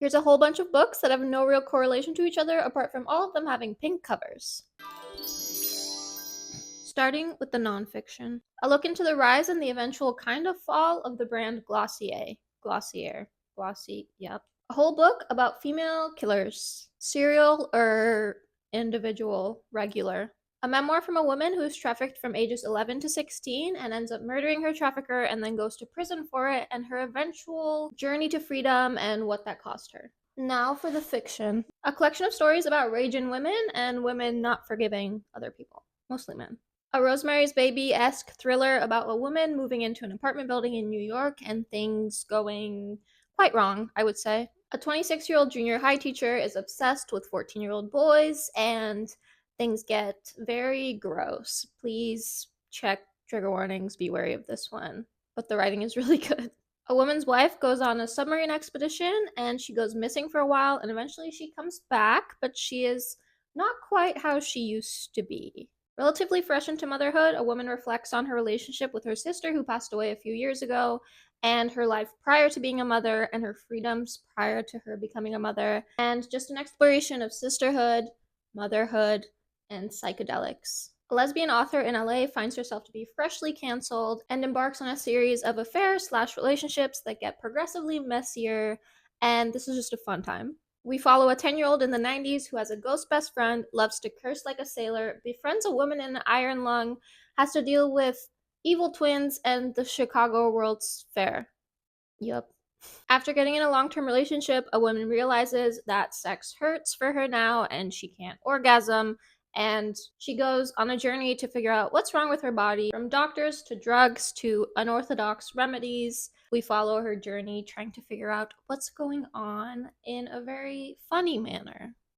Here's a whole bunch of books that have no real correlation to each other apart from all of them having pink covers. Starting with the nonfiction. A look into the rise and the eventual kind of fall of the brand Glossier. Yep. A whole book about female killers. Serial or individual, regular. A memoir from a woman who is trafficked from ages 11 to 16 and ends up murdering her trafficker and then goes to prison for it, and her eventual journey to freedom and what that cost her. Now for the fiction. A collection of stories about rage in women and women not forgiving other people, mostly men. A Rosemary's Baby-esque thriller about a woman moving into an apartment building in New York and things going quite wrong, I would say. A 26-year-old junior high teacher is obsessed with 14-year-old boys, and things get very gross. Please check trigger warnings, be wary of this one. But the writing is really good. A woman's wife goes on a submarine expedition and she goes missing for a while, and eventually she comes back, but she is not quite how she used to be. Relatively fresh into motherhood, a woman reflects on her relationship with her sister who passed away a few years ago, and her life prior to being a mother, and her freedoms prior to her becoming a mother, and just an exploration of sisterhood, motherhood, and psychedelics. A lesbian author in LA finds herself to be freshly canceled and embarks on a series of affairs/relationships that get progressively messier, and this is just a fun time. We follow a 10-year-old in the 90s who has a ghost best friend, loves to curse like a sailor, befriends a woman in an iron lung, has to deal with evil twins, and the Chicago World's Fair. Yup. After getting in a long-term relationship, a woman realizes that sex hurts for her now and she can't orgasm, and she goes on a journey to figure out what's wrong with her body. From doctors to drugs to unorthodox remedies, we follow her journey trying to figure out what's going on in a very funny manner.